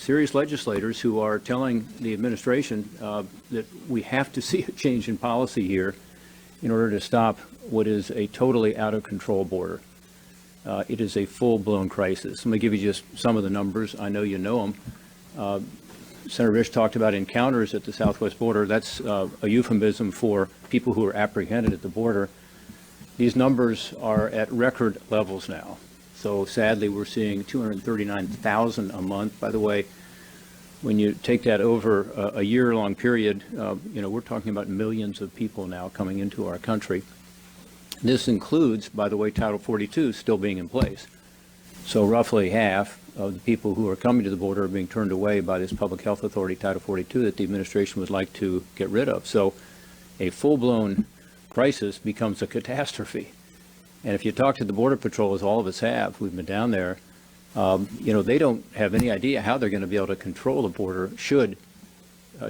serious legislators who are telling the administration that we have to see a change in policy here in order to stop what is a totally out of control border. It is a full-blown crisis. Let me give you just some of the numbers. I know you know them. Senator Risch talked about encounters at the southwest border. That's a euphemism for people who are apprehended at the border. These numbers are at record levels now. So sadly, we're seeing 239,000 a month. By the way, when you take that over a year-long period, we're talking about millions of people now coming into our country. This includes, by the way, Title 42 still being in place. So roughly half of the people who are coming to the border are being turned away by this public health authority, Title 42, that the administration would like to get rid of. So a full-blown crisis becomes a catastrophe. And if you talk to the Border Patrol, as all of us have, we've been down there, they don't have any idea how they're going to be able to control the border should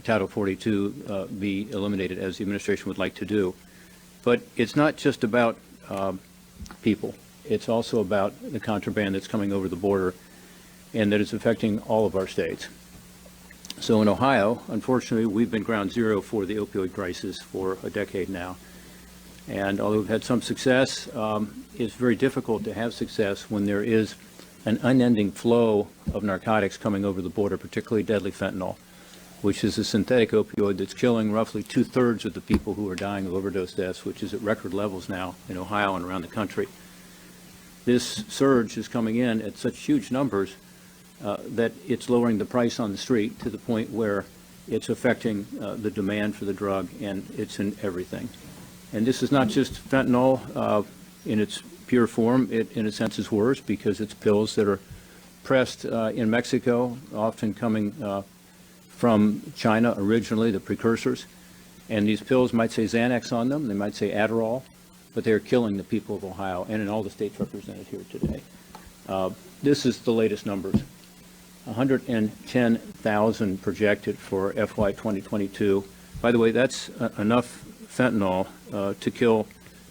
Title 42 be eliminated, as the administration would like to do. But it's not just about people. It's also about the contraband that's coming over the border and that is affecting all of our states. So in Ohio, unfortunately, we've been ground zero for the opioid crisis for a decade now. And although we've had some success, it's very difficult to have success when there is an unending flow of narcotics coming over the border, particularly deadly fentanyl, which is a synthetic opioid that's killing roughly 2/3 of the people who are dying of overdose deaths, which is at record levels now in Ohio and around the country. This surge is coming in at such huge numbers that it's lowering the price on the street to the point where it's affecting the demand for the drug, and it's in everything. And this is not just fentanyl in its pure form. It, in a sense, is worse because it's pills that are pressed in Mexico, often coming from China originally, the precursors. And these pills might say Xanax on them, they might say Adderall, but they're killing the people of Ohio and in all the states represented here today. This is the latest numbers. 110,000 projected for FY 2022. By the way, that's enough fentanyl to kill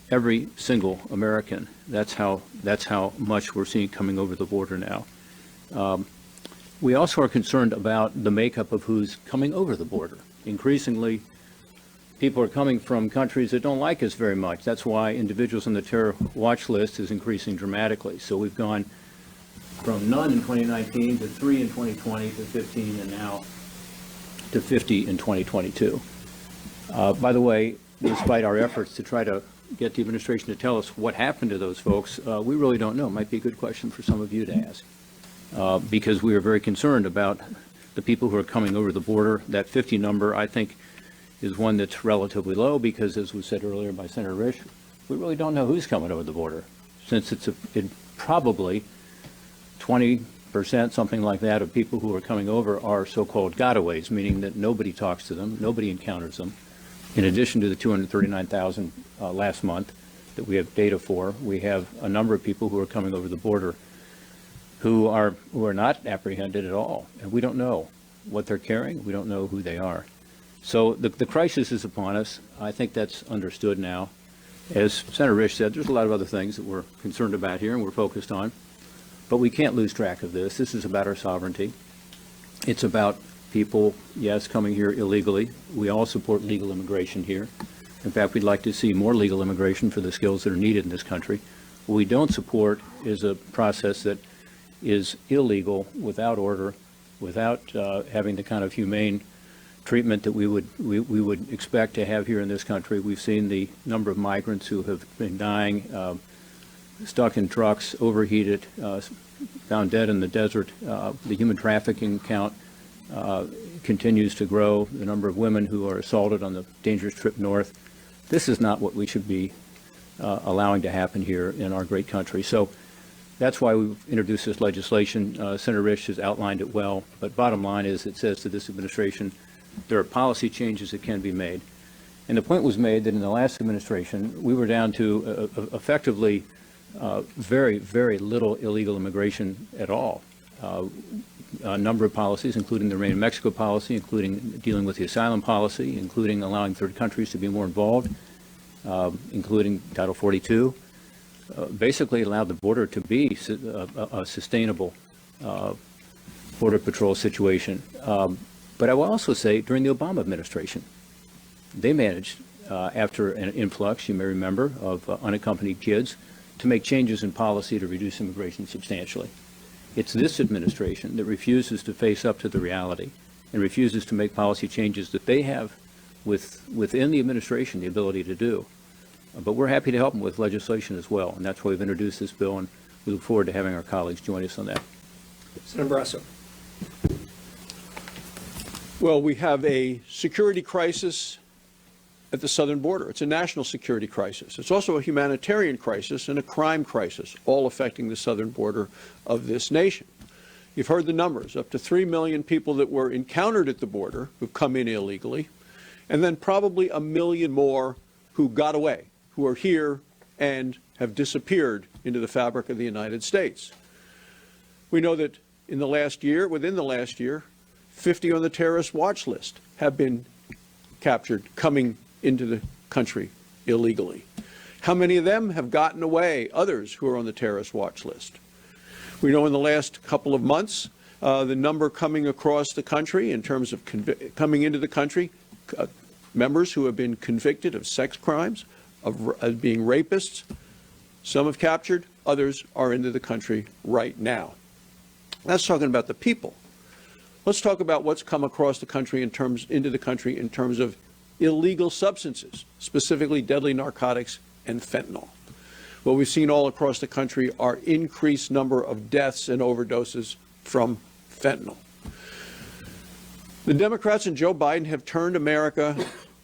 every single American. That's how much we're seeing coming over the border now. We also are concerned about the makeup of who's coming over the border. Increasingly, people are coming from countries that don't like us very much. That's why individuals on the terror watch list is increasing dramatically. So we've gone from none in 2019 to 3 in 2020 to 15 and now to 50 in 2022. By the way, despite our efforts to try to get the administration to tell us what happened to those folks, we really don't know. It might be a good question for some of you to ask. Because we are very concerned about the people who are coming over the border. That 50 number, I think, is one that's relatively low because, as was said earlier by Senator Risch, we really don't know who's coming over the border, since it's probably 20%, something like that, of people who are coming over are so-called gotaways, meaning that nobody talks to them, nobody encounters them. In addition to the 239,000 last month that we have data for, we have a number of people who are coming over the border who are not apprehended at all, and we don't know what they're carrying. We don't know who they are. So the crisis is upon us. I think that's understood now. As Senator Risch said, there's a lot of other things that we're concerned about here and we're focused on, but we can't lose track of this. This is about our sovereignty. It's about people, yes, coming here illegally. We all support legal immigration here. In fact, we'd like to see more legal immigration for the skills that are needed in this country. What we don't support is a process that is illegal, without order, without having the kind of humane treatment that we would expect to have here in this country. We've seen the number of migrants who have been dying, stuck in trucks, overheated, found dead in the desert. The human trafficking count continues to grow. The number of women who are assaulted on the dangerous trip north. This is not what we should be allowing to happen here in our great country. So that's why we've introduced this legislation. Senator Risch has outlined it well, but bottom line is it says to this administration there are policy changes that can be made. And the point was made that in the last administration we were down to effectively very, very little illegal immigration at all. A number of policies, including the Remain in Mexico policy, including dealing with the asylum policy, including allowing third countries to be more involved, including Title 42. Basically allowed the border to be a sustainable Border Patrol situation. But I will also say during the Obama administration, they managed, after an influx, you may remember, of unaccompanied kids, to make changes in policy to reduce immigration substantially. It's this administration that refuses to face up to the reality and refuses to make policy changes that they have within the administration the ability to do. But we're happy to help them with legislation as well, and that's why we've introduced this bill, and we look forward to having our colleagues join us on that. Senator Barrasso. Well, we have a security crisis at the southern border. It's a national security crisis. It's also a humanitarian crisis and a crime crisis, all affecting the southern border of this nation. You've heard the numbers, up to 3 million people that were encountered at the border who've come in illegally, and then probably 1 million more who got away, who are here and have disappeared into the fabric of the United States. We know that within the last year, 50 on the terrorist watch list have been captured coming into the country illegally. How many of them have gotten away, others who are on the terrorist watch list? We know in the last couple of months, the number coming across the country in terms of coming into the country, members who have been convicted of sex crimes, of being rapists, some have captured, others are into the country right now. That's talking about the people. Let's talk about what's come across the country into the country in terms of illegal substances, specifically deadly narcotics and fentanyl. What we've seen all across the country are increased number of deaths and overdoses from fentanyl. The Democrats and Joe Biden have turned America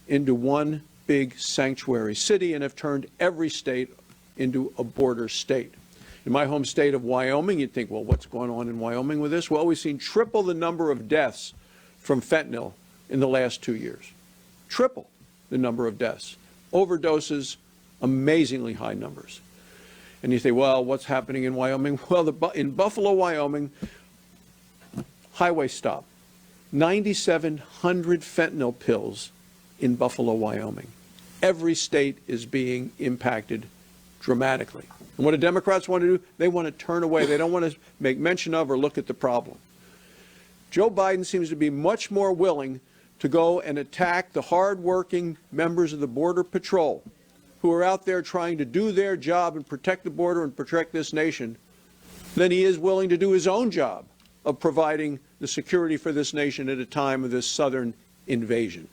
into one big sanctuary city and have turned every state into a border state. In my home state of Wyoming, you'd think, well, what's going on in Wyoming with this? Well, we've seen triple the number of deaths from fentanyl in the last 2 years. Triple the number of deaths. Overdoses, amazingly high numbers. And you say, well, what's happening in Wyoming? Well, in Buffalo, Wyoming, highway stop, 9,700 fentanyl pills in Buffalo, Wyoming. Every state is being impacted dramatically. And what do Democrats want to do? They want to turn away. They don't want to make mention of or look at the problem. Joe Biden seems to be much more willing to go and attack the hard-working members of the Border Patrol who are out there trying to do their job and protect the border and protect this nation than he is willing to do his own job of providing the security for this nation at a time of this southern invasion.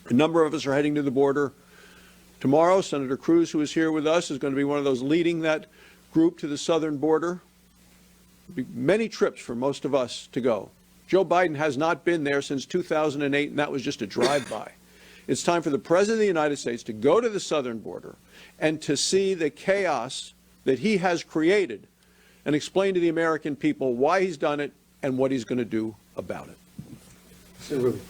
A number of us are heading to the border tomorrow. Senator Cruz, who is here with us, is going to be one of those leading that group to the southern border. There'll be many trips for most of us to go. Joe Biden has not been there since 2008, and that was just a drive-by. It's time for the President of the United States to go to the southern border and to see the chaos that he has created and explain to the American people why he's done it and what he's going to do about it. Senator Rubin.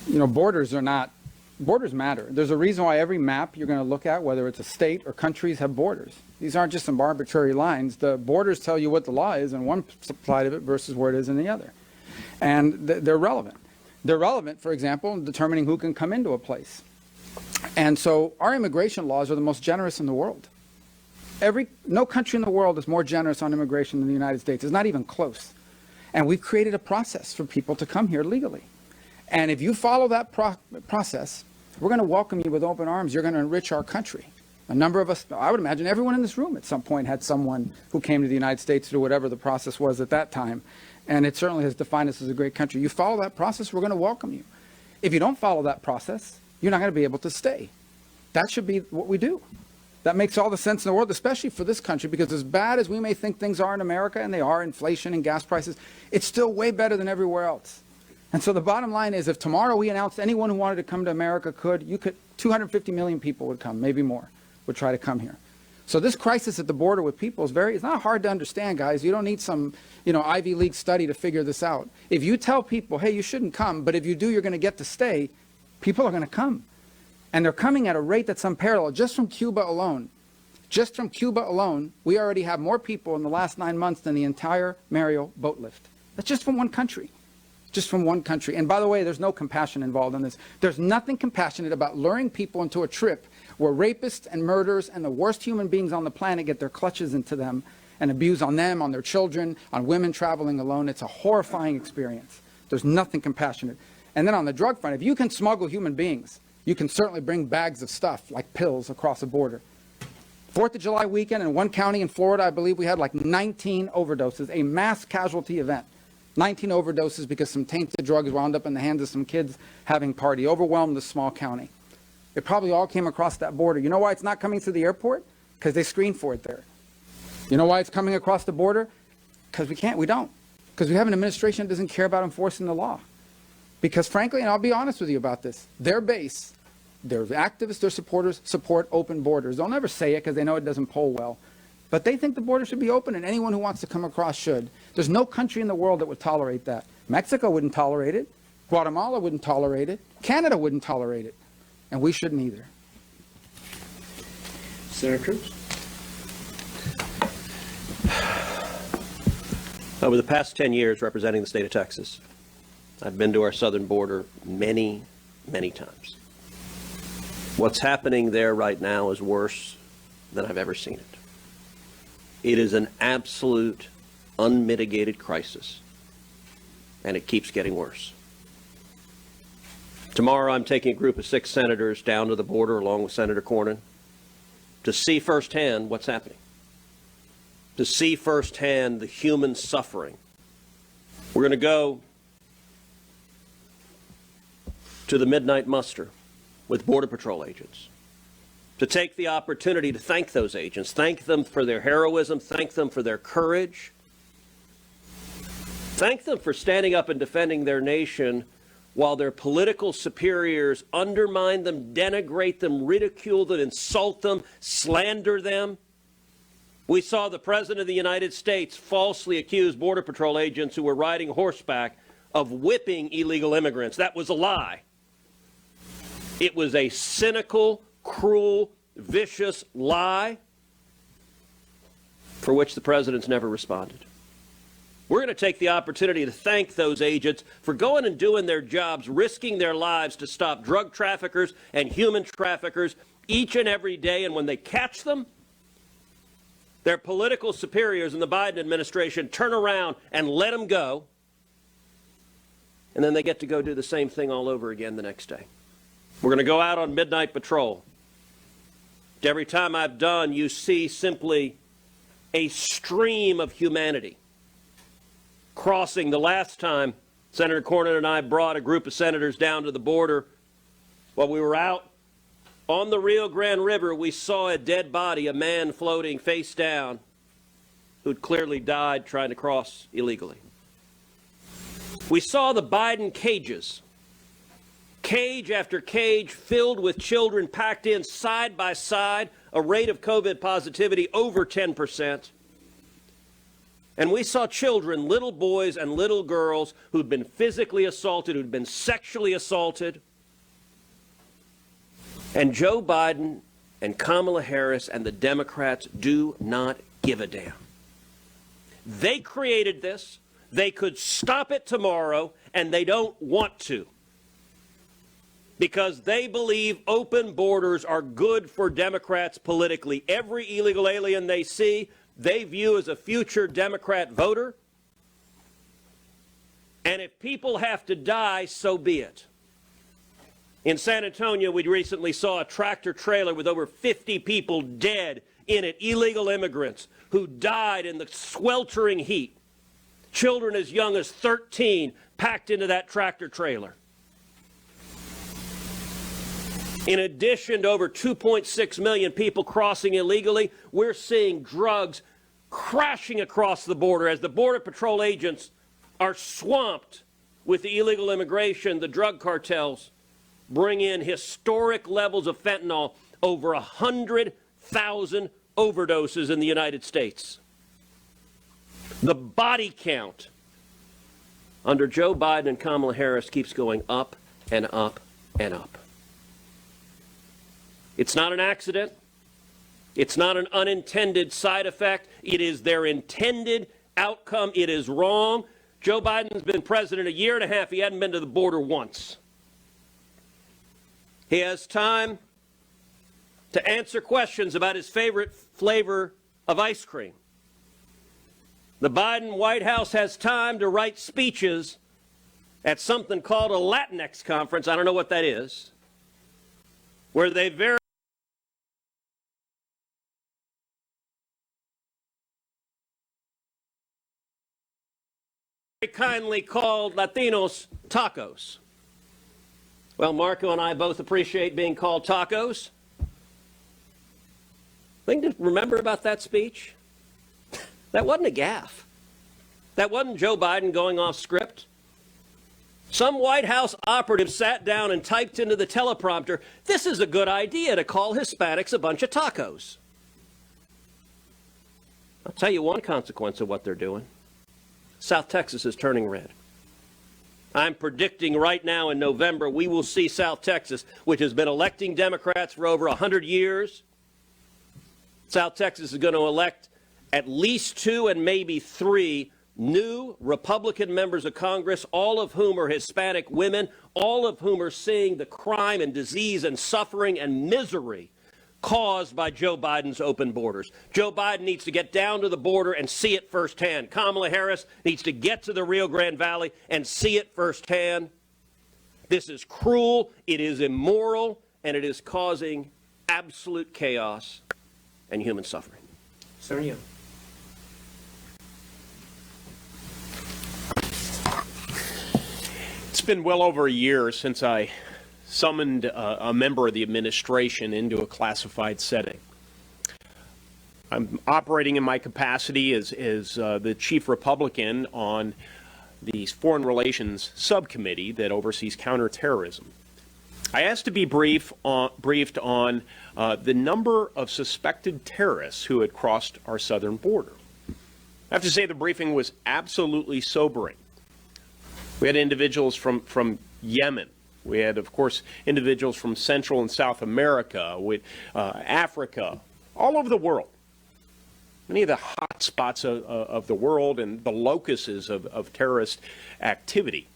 You know, borders matter. There's a reason why every map you're going to look at, whether it's a state or countries, have borders. These aren't just some arbitrary lines. The borders tell you what the law is on one side of it versus where it is in the other. And they're relevant. They're relevant, for example, in determining who can come into a place. And so our immigration laws are the most generous in the world. No country in the world is more generous on immigration than the United States. It's not even close. And we've created a process for people to come here legally. And if you follow that process, we're going to welcome you with open arms. You're going to enrich our country. A number of us, I would imagine everyone in this room at some point had someone who came to the United States through whatever the process was at that time. And it certainly has defined us as a great country. You follow that process, we're going to welcome you. If you don't follow that process, you're not going to be able to stay. That should be what we do. That makes all the sense in the world, especially for this country, because as bad as we may think things are in America, and they are, inflation and gas prices, it's still way better than everywhere else. And so the bottom line is, if tomorrow we announced anyone who wanted to come to America could, 250 million people would come, maybe more, would try to come here. So this crisis at the border with people is it's not hard to understand, guys. You don't need some, Ivy League study to figure this out. If you tell people, hey, you shouldn't come, but if you do, you're going to get to stay, people are going to come. And they're coming at a rate that's unparalleled. Just from Cuba alone, we already have more people in the last 9 months than the entire Mariel boat lift. That's just from one country. Just from one country. And by the way, there's no compassion involved in this. There's nothing compassionate about luring people into a trip where rapists and murderers and the worst human beings on the planet get their clutches into them and abuse on them, on their children, on women traveling alone. It's a horrifying experience. There's nothing compassionate. And then on the drug front, if you can smuggle human beings, you can certainly bring bags of stuff like pills across the border. 4th of July weekend in one county in Florida, I believe we had like 19 overdoses, a mass casualty event. 19 overdoses because some tainted drugs wound up in the hands of some kids having party, overwhelmed this small county. It probably all came across that border. You know why it's not coming through the airport? Because they screen for it there. You know why it's coming across the border? Because we don't. Because we have an administration that doesn't care about enforcing the law. Because frankly, and I'll be honest with you about this, their base, their activists, their supporters support open borders. They'll never say it because they know it doesn't poll well. But they think the border should be open and anyone who wants to come across should. There's no country in the world that would tolerate that. Mexico wouldn't tolerate it. Guatemala wouldn't tolerate it. Canada wouldn't tolerate it. And we shouldn't either. Senator Cruz? Over the past 10 years representing the state of Texas, I've been to our southern border many, many times. What's happening there right now is worse than I've ever seen it. It is an absolute, unmitigated crisis, and it keeps getting worse. Tomorrow, I'm taking a group of 6 senators down to the border along with Senator Cornyn to see firsthand what's happening, to see firsthand the human suffering. We're going to go to the midnight muster with Border Patrol agents, to take the opportunity to thank those agents, thank them for their heroism, thank them for their courage, thank them for standing up and defending their nation while their political superiors undermine them, denigrate them, ridicule them, insult them, slander them. We saw the President of the United States falsely accuse Border Patrol agents who were riding horseback of whipping illegal immigrants. That was a lie. It was a cynical, cruel, vicious lie for which the President's never responded. We're going to take the opportunity to thank those agents for going and doing their jobs, risking their lives to stop drug traffickers and human traffickers each and every day. And when they catch them, their political superiors in the Biden administration turn around and let them go. And then they get to go do the same thing all over again the next day. We're going to go out on midnight patrol. Every time I've done, you see simply a stream of humanity crossing. The last time Senator Cornyn and I brought a group of senators down to the border, while we were out on the Rio Grande River, we saw a dead body, a man floating face down who'd clearly died trying to cross illegally. We saw the Biden cages, cage after cage filled with children packed in side by side, a rate of COVID positivity over 10%. And we saw children, little boys and little girls who'd been physically assaulted, who'd been sexually assaulted. And Joe Biden and Kamala Harris and the Democrats do not give a damn. They created this. They could stop it tomorrow, and they don't want to, because they believe open borders are good for Democrats politically. Every illegal alien they see, they view as a future Democrat voter. And if people have to die, so be it. In San Antonio, we recently saw a tractor trailer with over 50 people dead in it, illegal immigrants who died in the sweltering heat. Children as young as 13 packed into that tractor trailer. In addition to over 2.6 million people crossing illegally, we're seeing drugs crashing across the border as the Border Patrol agents are swamped with the illegal immigration. The drug cartels bring in historic levels of fentanyl, over 100,000 overdoses in the United States. The body count under Joe Biden and Kamala Harris keeps going up and up and up. It's not an accident. It's not an unintended side effect. It is their intended outcome. It is wrong. Joe Biden's been president a year and a half. He hadn't been to the border once. He has time to answer questions about his favorite flavor of ice cream. The Biden White House has time to write speeches at something called a Latinx conference, I don't know what that is, where they very kindly called Latinos tacos. Well, Marco and I both appreciate being called tacos. Thing to remember about that speech? That wasn't a gaffe. That wasn't Joe Biden going off script. Some White House operative sat down and typed into the teleprompter, "This is a good idea to call Hispanics a bunch of tacos." I'll tell you one consequence of what they're doing. South Texas is turning red. I'm predicting right now in November we will see South Texas, which has been electing Democrats for over 100 years. South Texas is going to elect at least 2 and maybe 3 new Republican members of Congress, all of whom are Hispanic women, all of whom are seeing the crime and disease and suffering and misery caused by Joe Biden's open borders. Joe Biden needs to get down to the border and see it firsthand. Kamala Harris needs to get to the Rio Grande Valley and see it firsthand. This is cruel, it is immoral, and it is causing absolute chaos and human suffering. Senator Young. It's been well over a year since I summoned a member of the administration into a classified setting. I'm operating in my capacity as the chief Republican on the Foreign Relations Subcommittee that oversees counterterrorism. I asked to be briefed on the number of suspected terrorists who had crossed our southern border. I have to say the briefing was absolutely sobering. We had individuals from Yemen. We had, of course, individuals from Central and South America, with Africa, all over the world. Many of the hot spots of the world and the locuses of terrorist activity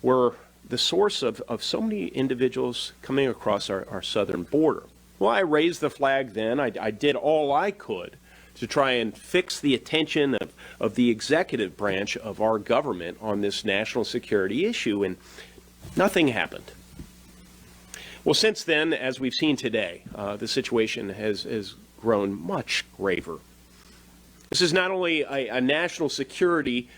were the source of so many individuals coming across our southern border. Well, I raised the flag then. I did all I could to try and fix the attention of the executive branch of our government on this national security issue, and nothing happened. Well, since then, as we've seen today, the situation has grown much graver. This is not only a national security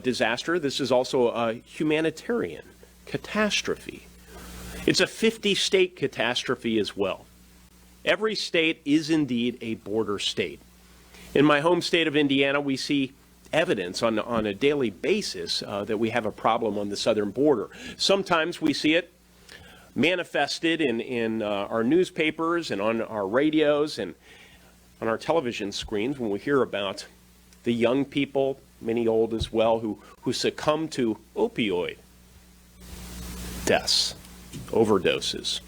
disaster, this is also a humanitarian catastrophe. It's a 50-state catastrophe as well. Every state is indeed a border state. In my home state of Indiana, we see evidence on a daily basis that we have a problem on the southern border. Sometimes we see it manifested in our newspapers and on our radios and on our television screens when we hear about the young people, many old as well, who succumb to opioid deaths, overdoses,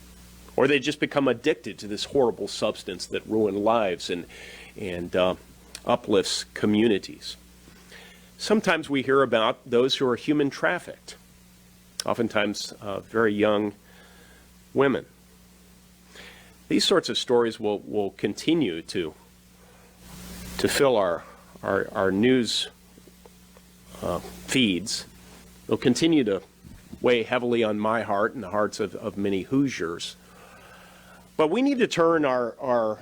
or they just become addicted to this horrible substance that ruins lives and uplifts communities. Sometimes we hear about those who are human trafficked, oftentimes very young women. These sorts of stories will continue to fill our news feeds. They'll continue to weigh heavily on my heart and the hearts of many Hoosiers. But we need to turn our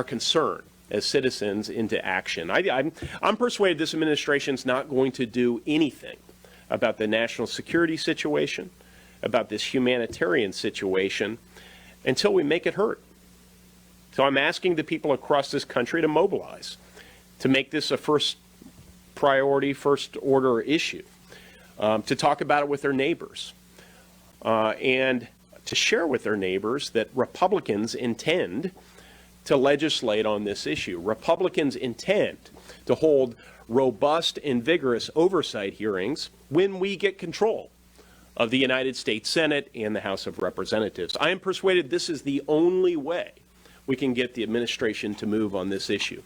concern as citizens into action. I'm persuaded this administration's not going to do anything about the national security situation, about this humanitarian situation, until we make it hurt. So I'm asking the people across this country to mobilize, to make this a first priority, first order issue, to talk about it with their neighbors, and to share with their neighbors that Republicans intend to legislate on this issue. Republicans intend to hold robust and vigorous oversight hearings when we get control of the United States Senate and the House of Representatives. I am persuaded this is the only way we can get the administration to move on this issue.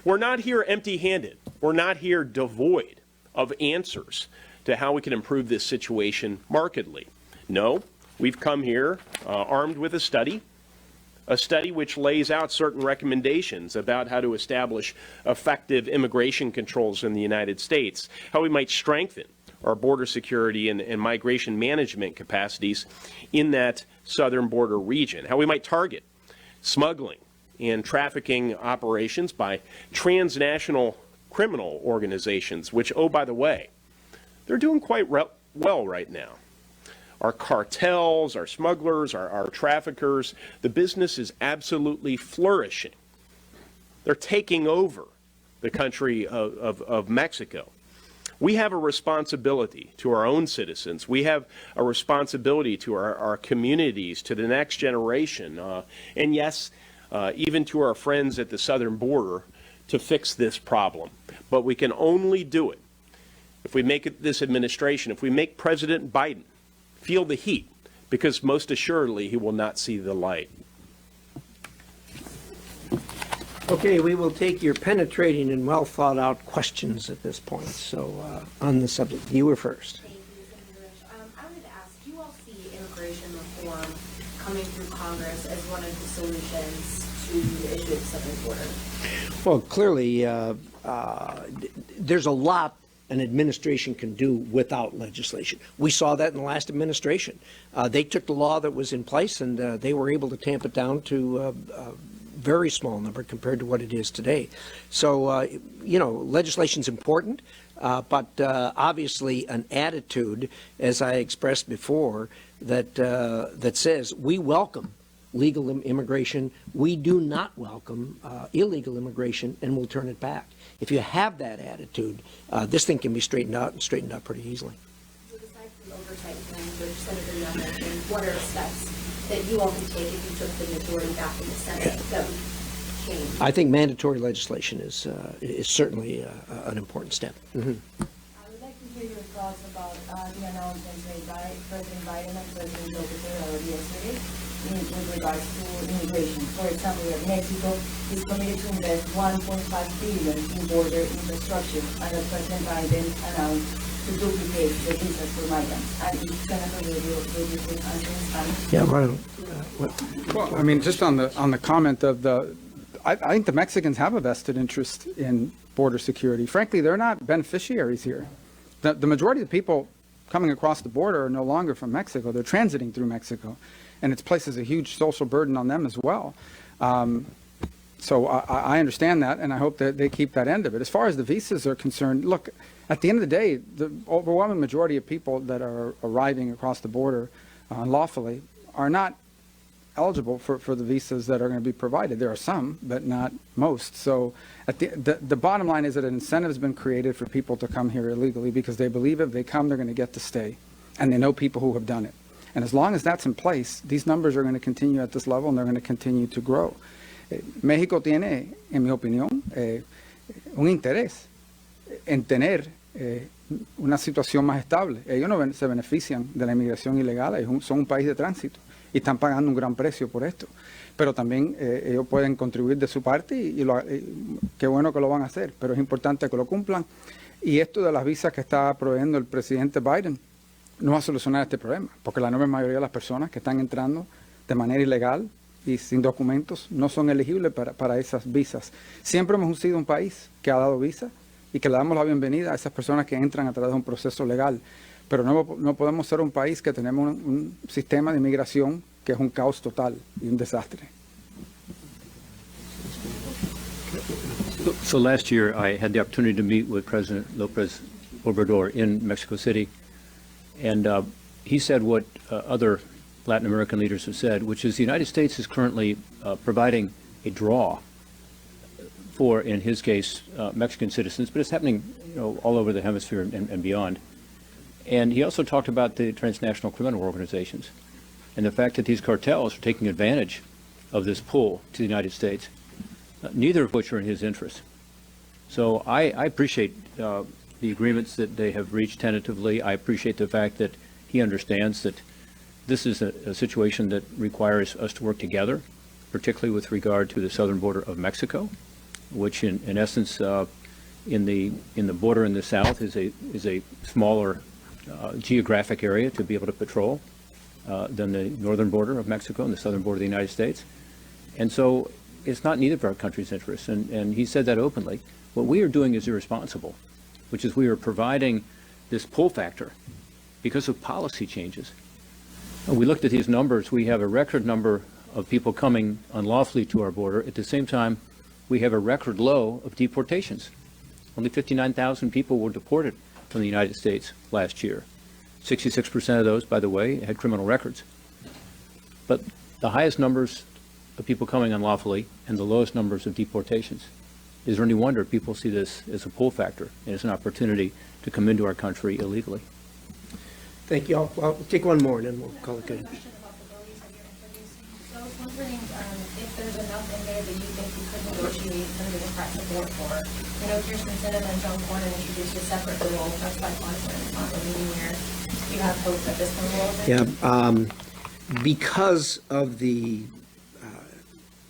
We're not here empty-handed. We're not here devoid of answers to how we can improve this situation markedly. No, we've come here armed with a study, a study which lays out certain recommendations about how to establish effective immigration controls in the United States, how we might strengthen our border security and migration management capacities in that southern border region, how we might target smuggling and trafficking operations by transnational criminal organizations, which, oh, by the way, they're doing quite well right now. Our cartels, our smugglers, our traffickers, the business is absolutely flourishing. They're taking over the country of Mexico. We have a responsibility to our own citizens. We have a responsibility to our communities, to the next generation, and yes, even to our friends at the southern border to fix this problem. But we can only do it if we make it this administration, if we make President Biden feel the heat, because most assuredly he will not see the light. Okay, we will take your penetrating and well thought out questions at this point. So on the subject, you were first. Thank you, Senator Rich. I wanted to ask, do you all see immigration reform coming through Congress as one of the solutions to the issue of the southern border? Well, clearly, there's a lot an administration can do without legislation. We saw that in the last administration. They took the law that was in place and they were able to tamp it down to very small number compared to what it is today. So, legislation's important, but obviously an attitude, as I expressed before, that says we welcome legal immigration, we do not welcome illegal immigration, and we'll turn it back. If you have that attitude, this thing can be straightened out and straightened out pretty easily. So aside from oversight language, Senator Young mentioned, what are steps that you all could take if you took the majority back in the Senate that would change? I think mandatory legislation is certainly an important step. Mm-hmm. I would like to hear your thoughts about the announcements made by President Biden and President Lopez Obrador yesterday with regards to immigration. For example, we have Mexico is committed to invest $1.5 billion in border infrastructure, and as President Biden announced to duplicate the visas for migrants. And if Senator will you please answer in Spanish? Yeah, right. Well, I mean, just on the comment of I think the Mexicans have a vested interest in border security. Frankly, they're not beneficiaries here. The majority of the people coming across the border are no longer from Mexico. They're transiting through Mexico, and it places a huge social burden on them as well. So I understand that, and I hope that they keep that end of it. As far as the visas are concerned, look, at the end of the day, the overwhelming majority of people that are arriving across the border unlawfully are not eligible for the visas that are going to be provided. There are some, but not most. So at the bottom line is that an incentive has been created for people to come here illegally because they believe if they come, they're going to get to stay. And they know people who have done it. And as long as that's in place, these numbers are going to continue at this level and they're going to continue to grow. México tiene, en mi opinión, un interés en tener una situación más estable. Ellos no se benefician de la inmigración ilegal, son un país de tránsito y están pagando un gran precio por esto. Pero también ellos pueden contribuir de su parte y qué bueno que lo van a hacer, pero es importante que lo cumplan. Y esto de las visas que está proveyendo el presidente Biden no va a solucionar este problema, porque la enorme mayoría de las personas que están entrando de manera ilegal y sin documentos no son elegibles para esas visas. Siempre hemos sido un país que ha dado visas y que le damos la bienvenida a esas personas que entran a través de un proceso legal. Pero no podemos ser un país que tenemos un sistema de inmigración que es un caos total y un desastre. So last year, I had the opportunity to meet with President Lopez Obrador in Mexico City, and he said what other Latin American leaders have said, which is the United States is currently providing a draw for, in his case, Mexican citizens, but it's happening, all over the hemisphere and beyond. And he also talked about the transnational criminal organizations and the fact that these cartels are taking advantage of this pull to the United States, neither of which are in his interest. So I appreciate the agreements that they have reached tentatively. I appreciate the fact that he understands that this is a situation that requires us to work together, particularly with regard to the southern border of Mexico, which in essence, in the border in the south is a smaller geographic area to be able to patrol than the northern border of Mexico and the southern border of the United States. And so it's not in either of our country's interests, and he said that openly. What we are doing is irresponsible, which is we are providing this pull factor because of policy changes. We looked at these numbers. We have a record number of people coming unlawfully to our border. At the same time, we have a record low of deportations. Only 59,000 people were deported from the United States last year. 66% of those, by the way, had criminal records. But the highest numbers of people coming unlawfully and the lowest numbers of deportations. Is there any wonder people see this as a pull factor and as an opportunity to come into our country illegally? Thank you all. Well, we'll take one more and then we'll call it good. Question about the billies that you're introducing. So I was wondering if there's enough in there that you think you could negotiate some Democrat support for. You know, Kirsten Sinema and John Cornyn introduced a separate bill that's bipartisan. It's not really where you have hope that this one will. Yeah, because of the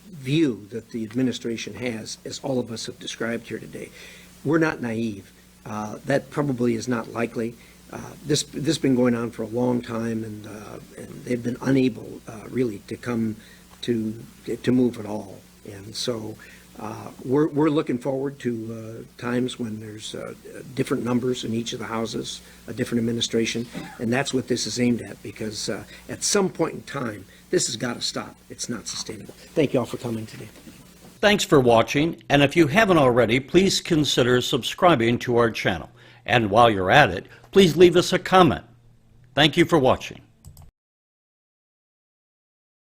view that the administration has, as all of us have described here today, we're not naive. That probably is not likely. This has been going on for a long time, and they've been unable really to come to move at all. And so we're looking forward to times when there's different numbers in each of the houses, a different administration, and that's what this is aimed at, because at some point in time, this has got to stop. It's not sustainable. Thank you all for coming today. Thanks for watching, and if you haven't already, please consider subscribing to our channel. And while you're at it, please leave us a comment. Thank you for watching.